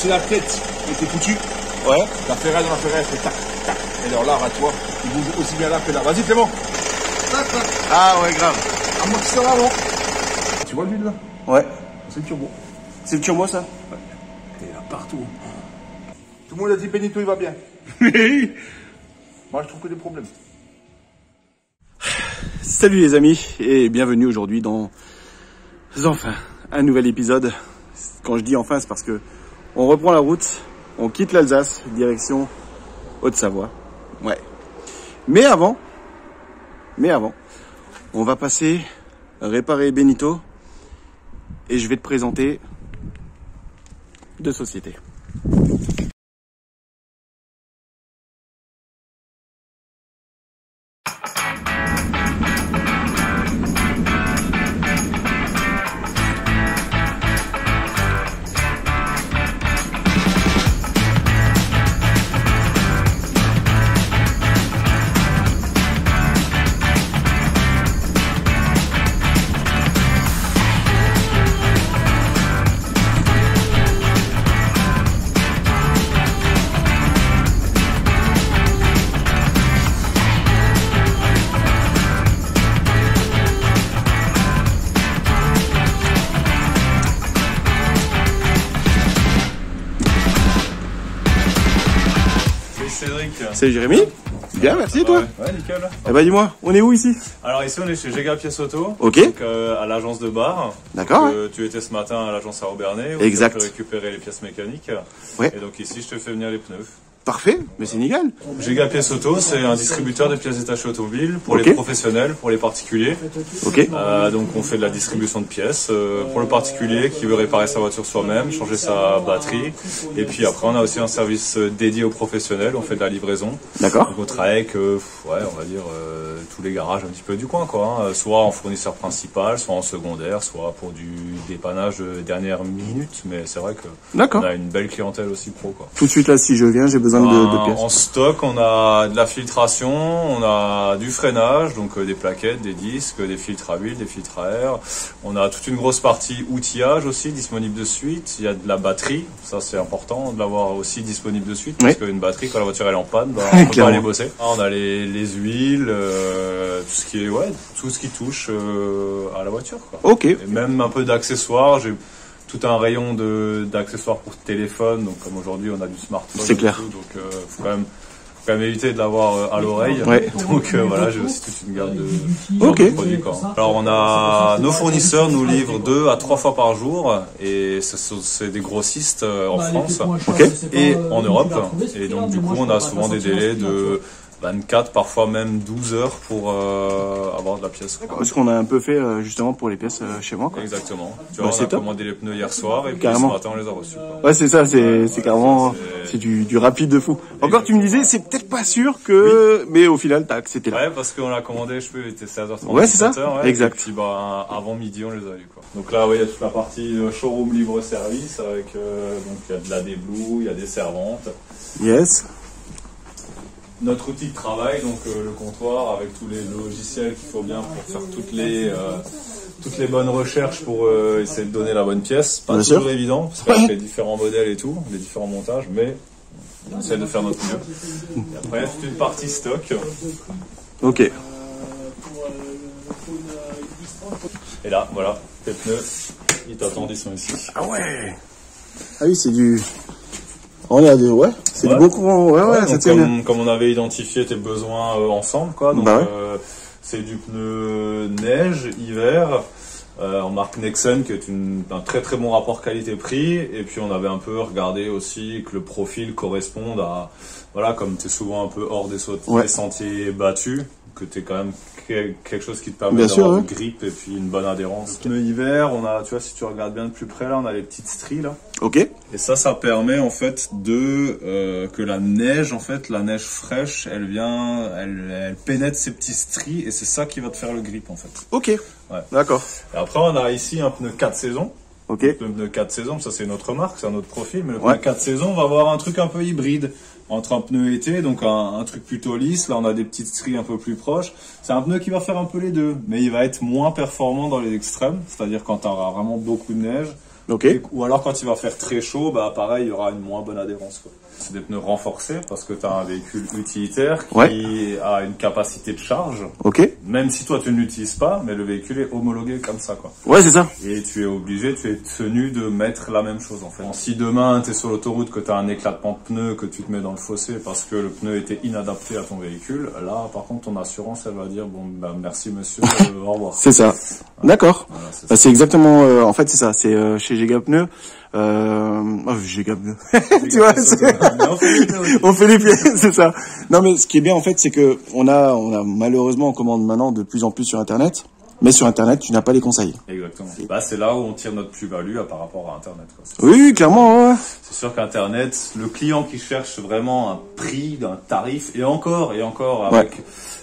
Si la tête était foutue, Ouais. la ferraille dans la ferraille, elle fait tac, tac. Et alors là, toi, il bouge aussi bien là que là. Vas-y Clément. Tac, tac. Ah ouais, grave. Amortisseur avant. Tu vois le vide là? Ouais. C'est le turbo. C'est le turbo, ça? Ouais. Et là, partout. Tout le monde a dit Benito, il va bien. Moi, je trouve que des problèmes. Salut les amis, et bienvenue aujourd'hui dans, enfin, un nouvel épisode. Quand je dis enfin, c'est parce que on reprend la route, on quitte l'Alsace, direction Haute-Savoie. Ouais. Mais avant, on va passer réparer Benito, et je vais te présenter deux sociétés. Cédric. Salut Jérémy. Bien, merci toi. Ouais, nickel. Eh ben dis-moi, on est où ici? Alors ici on est chez Giga Pièces Auto. Ok. Donc, à l'agence de bar. D'accord. Tu étais ce matin à l'agence à Aubernais. Où Exact. tu as pu récupérer les pièces mécaniques. Ouais. Et donc ici je te fais venir les pneus. Parfait, mais c'est nickel. Giga Pièces Auto, c'est un distributeur de pièces détachées automobiles pour Ok. les professionnels, pour les particuliers. Ok. Donc on fait de la distribution de pièces pour le particulier qui veut réparer sa voiture soi-même, changer sa batterie. Et puis après on a aussi un service dédié aux professionnels, on fait de la livraison. D'accord. Donc on travaille avec, on va dire tous les garages un petit peu du coin, quoi. Hein. Soit en fournisseur principal, soit en secondaire, soit pour du dépannage de dernière minute. Mais c'est vrai que D'accord. on a une belle clientèle aussi pro, quoi. Tout de suite là, si je viens, j'ai besoin de pièces. En stock, on a de la filtration, on a du freinage, donc des plaquettes, des disques, des filtres à huile, des filtres à air. On a toute une grosse partie outillage aussi disponible de suite. Il y a de la batterie, ça c'est important de l'avoir aussi disponible de suite, parce qu'une batterie quand la voiture elle est en panne, bah, on peut pas aller bosser. On a les huiles, tout ce qui touche à la voiture, quoi. Ok. Et même un peu d'accessoires. J'ai tout un rayon d'accessoires pour téléphone, donc comme aujourd'hui on a du smartphone. C'est clair. Tout, donc faut quand même éviter de l'avoir à l'oreille. Ouais. Donc voilà, j'ai aussi toute une gamme de produits, quoi. Alors nos fournisseurs nous livrent 2 à 3 fois par jour, et c'est des grossistes en France et en Europe. Et donc du coup on a souvent des délais de 24, parfois même 12 heures pour avoir de la pièce, quoi. Ce qu'on a un peu fait justement pour les pièces chez moi, quoi. Exactement. Tu vois, on a commandé les pneus hier soir et puis ce matin on les a reçus, quoi. Ouais, c'est ça, c'est carrément, c'est du rapide de fou. Encore, tu me disais, c'est peut-être pas sûr que, mais au final, tac, c'était là. Ouais, parce qu'on l'a commandé, il était 16h30. Ouais, c'est ça. Ouais, exact. Et puis, avant midi, on les a eu, quoi. Donc là, il y a toute la partie showroom libre-service avec, donc, il y a de la déblue, il y a des servantes. Yes. Notre outil de travail, donc le comptoir avec tous les logiciels qu'il faut bien pour faire toutes les bonnes recherches pour essayer de donner la bonne pièce. Pas toujours évident, parce qu'on fait différents modèles et tout, les différents montages, mais on essaie de faire notre mieux. Et après, toute une partie stock. Ok. Et là, voilà, tes pneus, ils t'attendent, ils sont ici. Ah ouais. Ah oui, c'est du... On a du, c'est du bon courant, comme on avait identifié tes besoins ensemble, quoi. Donc, c'est du pneu neige, hiver, en marque Nexen, qui est un très très bon rapport qualité-prix. Et puis on avait un peu regardé aussi que le profil corresponde à, voilà, comme tu es souvent un peu hors des sentiers battus, que tu es quand même quelque chose qui te permet d'avoir du grip et puis une bonne adhérence. Pneu hiver, on a, tu vois, si tu regardes bien de plus près là, on a les petites stries là. Ok. Et ça permet en fait que la neige fraîche, elle pénètre ces petits stries et c'est ça qui va te faire le grip en fait. Ok. Ouais. D'accord. Et après on a ici un pneu 4 saisons. Ok. Le pneu 4 saisons, ça c'est notre marque, c'est un autre profil, mais le pneu 4 saisons va avoir un truc un peu hybride. Entre un pneu été, donc un truc plutôt lisse, là on a des petites stries un peu plus proches. C'est un pneu qui va faire un peu les deux, mais il va être moins performant dans les extrêmes, c'est-à-dire quand tu auras vraiment beaucoup de neige, Ok. Ou alors quand il va faire très chaud, bah pareil, il y aura une moins bonne adhérence, quoi. C'est des pneus renforcés parce que tu as un véhicule utilitaire qui a une capacité de charge. Ok. Même si toi tu ne l'utilises pas, mais le véhicule est homologué comme ça, quoi. Ouais, c'est ça. Et tu es tenu de mettre la même chose, en fait. Si demain tu es sur l'autoroute, que tu as un éclatement de pneu, que tu te mets dans le fossé parce que le pneu était inadapté à ton véhicule, là par contre ton assurance elle va dire bon bah merci monsieur, au revoir. C'est ça. D'accord. Voilà, c'est exactement, en fait c'est ça, c'est chez Giga Pneus. Giga Pneus. Tu vois, on fait les pieds, c'est ça. Non mais ce qui est bien en fait, c'est que on a malheureusement on commande maintenant de plus en plus sur internet. Mais sur internet, tu n'as pas les conseils. Exactement. Bah, c'est là où on tire notre plus-value par rapport à internet, quoi. Oui, clairement, ouais. C'est sûr qu'internet, le client qui cherche vraiment un prix, un tarif, et encore avec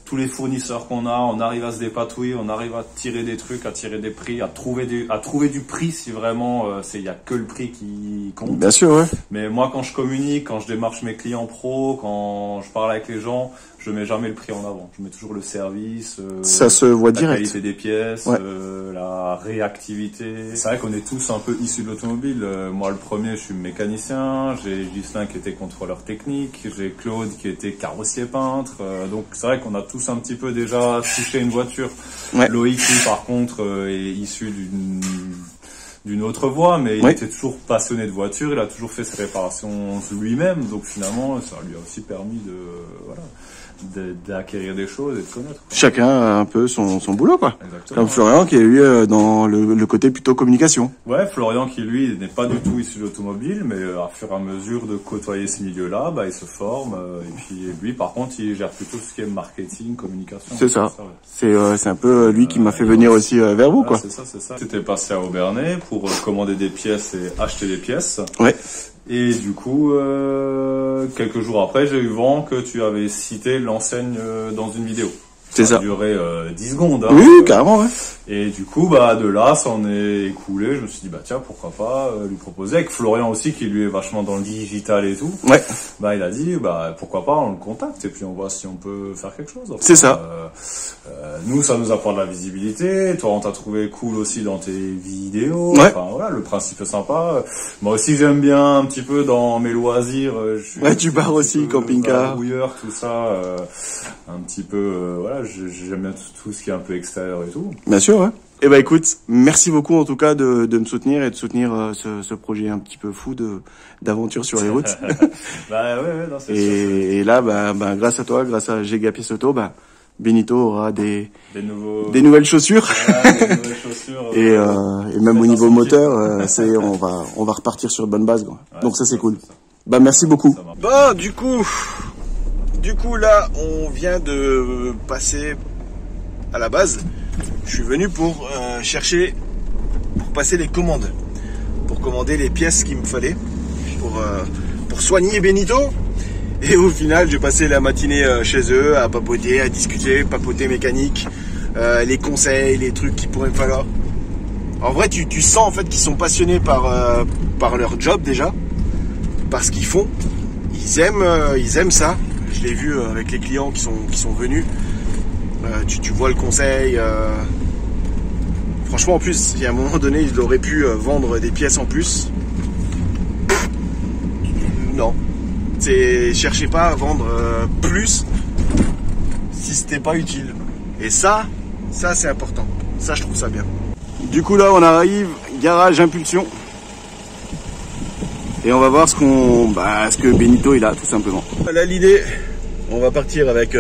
tous les fournisseurs qu'on a, on arrive à se dépatouiller, on arrive à tirer des trucs, à tirer des prix, à trouver du prix si vraiment il y a que le prix qui compte. Bien sûr, ouais. Mais moi, quand je communique, quand je démarche mes clients pro, quand je parle avec les gens, je mets jamais le prix en avant. Je mets toujours le service, ça se voit direct. La qualité des pièces, la réactivité. C'est vrai qu'on est tous un peu issus de l'automobile. Moi, le premier, je suis mécanicien. J'ai Ghislain qui était contrôleur technique. J'ai Claude qui était carrossier peintre. Donc, c'est vrai qu'on a tous un petit peu déjà touché une voiture. Ouais. Loïc, lui, par contre, est issu d'une autre voie, mais il était toujours passionné de voiture, il a toujours fait ses réparations lui-même, donc finalement, ça lui a aussi permis d'acquérir des choses et de connaître, quoi. Chacun a un peu son boulot, quoi. Exactement. Comme Florian qui est lui dans le côté plutôt communication. Ouais, Florian qui lui n'est pas du tout issu de l'automobile, mais à fur et à mesure de côtoyer ce milieu-là, bah il se forme, et puis lui par contre il gère plutôt tout ce qui est marketing, communication. C'est ça. C'est un peu lui qui m'a fait venir aussi vers vous, quoi. C'est ça. C'était passé à Aubernais pour commander des pièces et acheter des pièces. Ouais. Et du coup, quelques jours après, j'ai eu vent que tu avais cité l'enseigne dans une vidéo. C'est ça. Ça a duré 10 secondes. Hein, oui, carrément, ouais. Et du coup, bah de là, ça en est écoulé. Je me suis dit, bah tiens, pourquoi pas lui proposer. Avec Florian aussi, qui lui est vachement dans le digital et tout. Ouais. Bah il a dit, bah pourquoi pas, on le contacte et puis on voit si on peut faire quelque chose. Enfin, c'est ça. Nous, ça nous apporte de la visibilité. Toi, on t'a trouvé cool aussi dans tes vidéos. Ouais. Enfin voilà, le principe est sympa. Moi aussi, j'aime bien un petit peu dans mes loisirs. Tu pars aussi, camping-car, brouilleur, tout ça. Un petit peu, j'aime bien tout ce qui est un peu extérieur et tout. Bien sûr, ouais. Eh ben écoute, merci beaucoup en tout cas de me soutenir et de soutenir ce projet un petit peu fou d'aventure sur les routes. Bah ouais, non, c'est sûr. Et là, grâce à toi, grâce à Giga Pièces Auto, Benito aura des nouvelles chaussures. Des nouvelles chaussures. Et même au niveau moteur, on va repartir sur de bonnes bases, quoi. Ouais, donc ça c'est cool. Ça. Merci beaucoup. Bon, du coup là, on vient de passer à la base. Je suis venu pour passer les commandes, pour commander les pièces qu'il me fallait pour soigner Benito. Et au final, j'ai passé la matinée chez eux à papoter, à discuter, papoter mécanique, les conseils, les trucs qu'il pourrait me falloir. En vrai, tu sens en fait qu'ils sont passionnés par leur job déjà, par ce qu'ils font. Ils aiment ça. Je l'ai vu avec les clients qui sont venus. Tu vois le conseil. Franchement, en plus, à un moment donné, ils auraient pu vendre des pièces en plus. Non. Cherchez pas à vendre plus si c'était pas utile. Et ça c'est important. Ça, je trouve ça bien. Du coup, là, on arrive, garage Impulsion. Et on va voir ce que Benito il a, tout simplement. Là, l'idée, on va partir avec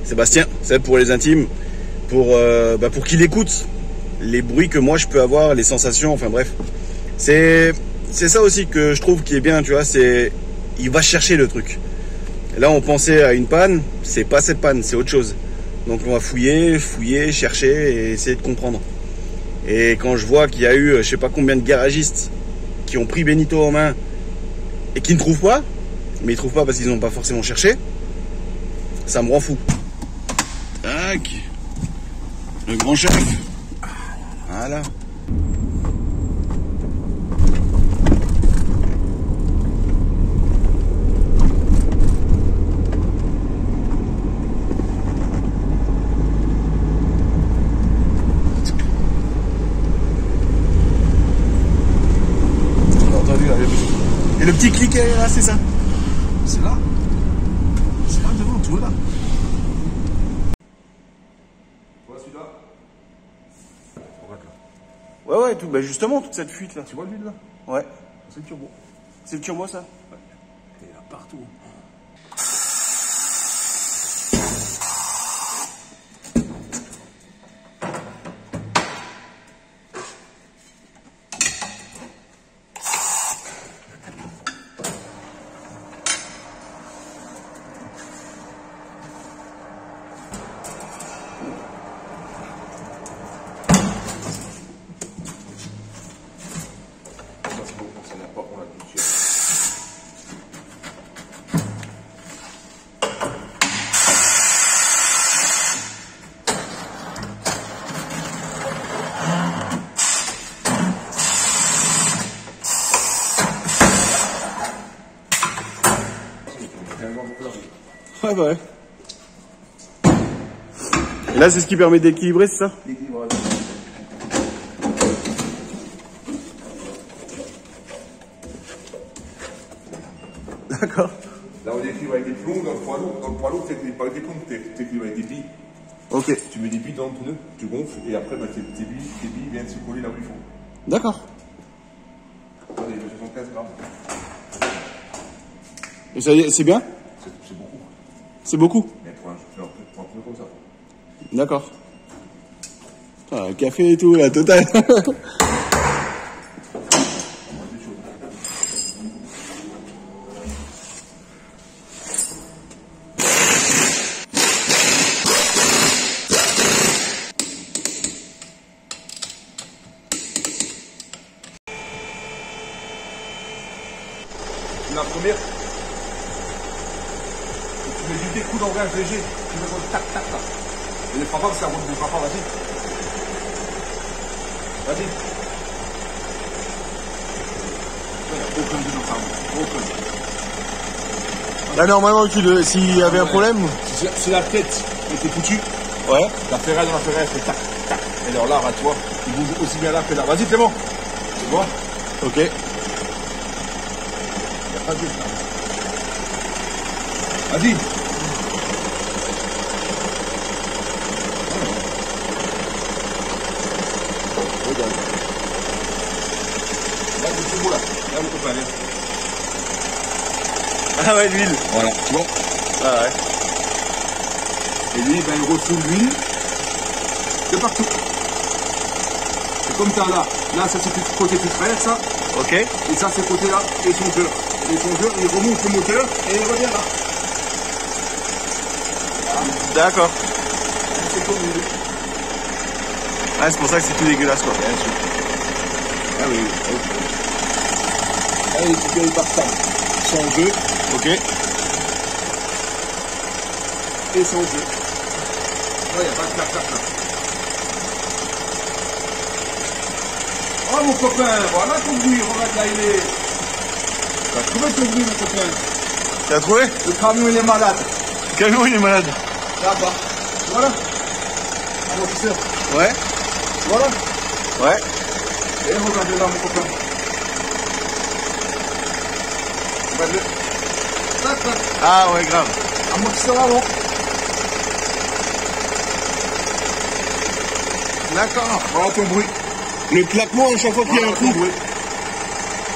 Sébastien pour les intimes, pour qu'il écoute les bruits que moi je peux avoir, les sensations, enfin bref. C'est ça aussi que je trouve qui est bien, tu vois, il va chercher le truc. Là, on pensait à une panne, c'est pas cette panne, c'est autre chose. Donc on va fouiller, chercher et essayer de comprendre. Et quand je vois qu'il y a eu, je sais pas combien de garagistes qui ont pris Benito en main et qui ne trouvent pas, mais ils trouvent pas parce qu'ils n'ont pas forcément cherché, ça me rend fou. Tac. Le grand chef. Voilà. là. Et le petit clic est là, c'est ça? C'est là. C'est là devant, tout est là. Voilà celui-là. Regarde là. Ouais, tout, bah justement, toute cette fuite là. Tu vois l'huile là? Ouais. C'est le turbo. C'est le turbo ça? Ouais. Et là partout. Ouais, bah ouais. Et là, c'est ce qui permet d'équilibrer, c'est ça? L'équilibre. D'accord. Là, on équilibre avec des plombs dans le poids lourd. Dans le poids lourd, tu n'équilibres pas avec des plombs, tu équilibres avec des billes. Ok. Tu mets des billes dans le pneu, tu gonfles, et après, bah, tes billes viennent se coller là où il faut. D'accord. Attendez, 75 grammes. Et ça y est, c'est bien? C'est beaucoup. C'est beaucoup? Mais pour un pneu comme ça. D'accord. Putain, un café et tout, la totale. La première, tu mets du découp d'engrais léger, tu mets le tac tac là. Et ne frappe pas, c'est la route, ne frappe pas, vas-y. Vas-y. Il n'y a aucun jeu dans ça, aucun. Là, normalement, s'il y avait un problème. Si la tête était foutue, Ouais. la ferraille dans la ferraille, elle fait tac tac. Et alors là, tu vois, il bouge aussi bien là que là. Vas-y, Clément. Tu vois? Ok. Il n'y a pas de jeu. Vas-y. Regarde. Là, c'est tout beau là. Là, mon copain, allez. Ah ouais, l'huile. Voilà, tu vois. Ah ouais. Et lui, ben, il refoule l'huile de partout. C'est comme ça là. Là, ça c'est le côté filtré, ça. Ok. Et ça, c'est le côté là, échangeur. L'échangeur, il remonte le moteur et il revient là. D'accord. C'est comme l'huile. Ah, c'est pour ça que c'est tout dégueulasse, quoi. Bien sûr. Ah oui, oui. Allez, tu fais les partant. Sans jeu. Ok. Et sans jeu. Là, il n'y a pas de clac-clac là. Oh mon copain, voilà ton bruit, regarde là il est. Tu as trouvé ton bruit mon copain. T'as trouvé? Le camion il est malade. Le camion, il est malade. Là-bas. Voilà. Amortisseur. Ouais. Voilà. Ouais. Et regardez là mon copain. Regardez. Tac, tac. Ah ouais, grave. Amortisseur avant. D'accord. Voilà ton bruit. Le claquement, à chaque fois qu'il y a un coup. bruit.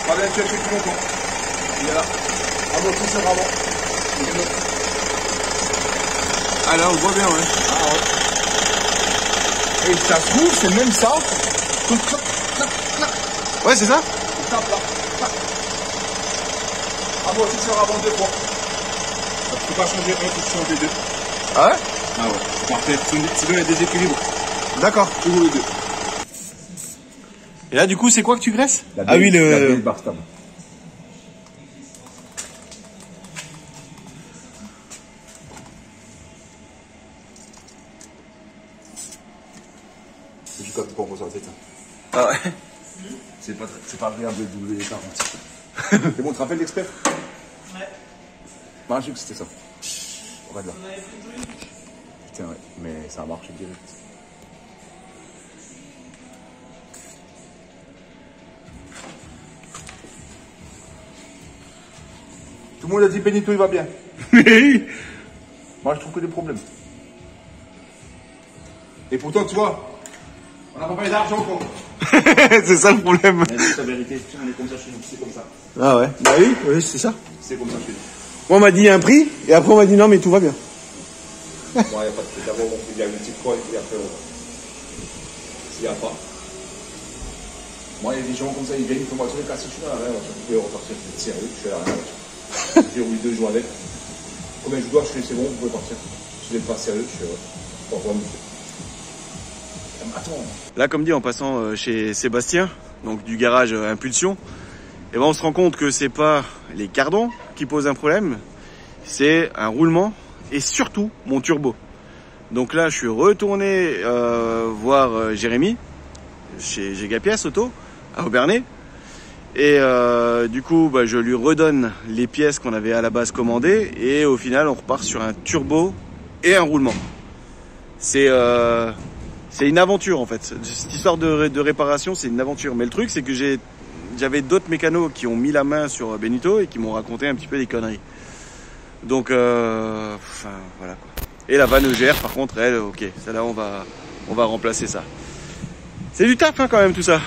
Pas bien chercher plus longtemps. Il est là. Amortisseur avant. Il est là. Ah là, on voit bien, ouais. Ah ouais. Et ça se trouve, c'est même ça. Clac, clac, clac, clac. Ouais, c'est ça? Il tape là. Clac. Amortisseur avant 2 fois. Tu peux pas changer un, tu peux changer 2. Ah ouais? Ah ouais, c'est parfait. Sinon, il y a des équilibres. D'accord. Toujours les deux. Et là, du coup, c'est quoi que tu graisses? La vieille Barstam. C'est juste quand tu prends ça, c'est ça. Ah ouais. C'est pas agréable de doubler les 40. C'est bon, tu te rappelles l'expert? Ouais. Bah, je sais que c'était ça. Regarde là. Putain, ouais, mais ça a marché direct. Tout le monde a dit Benito, il va bien. Moi, je trouve que des problèmes. Et pourtant, tu vois, on n'a pas parlé d'argent encore. C'est ça le problème. C'est la vérité, on est comme ça chez nous, c'est comme ça. Ah ouais. Bah oui, c'est ça. C'est comme ça chez nous. Moi, on m'a dit un prix, et après, on m'a dit non, mais tout va bien. Moi, il n'y a pas de prix. D'abord, il y a une petite fois, et puis après, s'il n'y a pas. Moi, il y a des gens comme ça, ils viennent, ils font moi, tu sais, si je suis là, je vais repartir. Je suis sérieux, je suis là, rien. J'ai roulé 2 jours avec. Combien je dois, je fais, c'est bon, vous pouvez partir. Si vous n'êtes pas sérieux, je suis pas pour monsieur. Attends. Là, comme dit, en passant chez Sébastien, donc du garage Impulsion, et ben on se rend compte que c'est pas les cardons qui posent un problème, c'est un roulement et surtout mon turbo. Donc là, je suis retourné voir Jérémy chez Gigapièces Auto à Aubernais. Et du coup, bah, je lui redonne les pièces qu'on avait à la base commandées et au final, on repart sur un turbo et un roulement. C'est une aventure en fait. Cette histoire de réparation, c'est une aventure. Mais le truc, c'est que j'avais d'autres mécanos qui ont mis la main sur Benito et qui m'ont raconté un petit peu des conneries. Donc, enfin, voilà quoi. Et la vanne EGR, par contre, elle, ok, celle-là, on va remplacer ça. C'est du taf hein, quand même tout ça.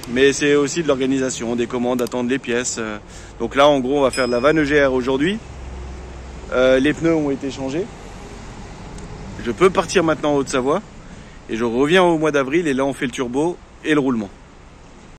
Mais c'est aussi de l'organisation, des commandes, d'attendre les pièces. Donc là, en gros, on va faire de la vanne EGR aujourd'hui. Les pneus ont été changés. Je peux partir maintenant en Haute-Savoie. Et je reviens au mois d'avril et là, on fait le turbo et le roulement.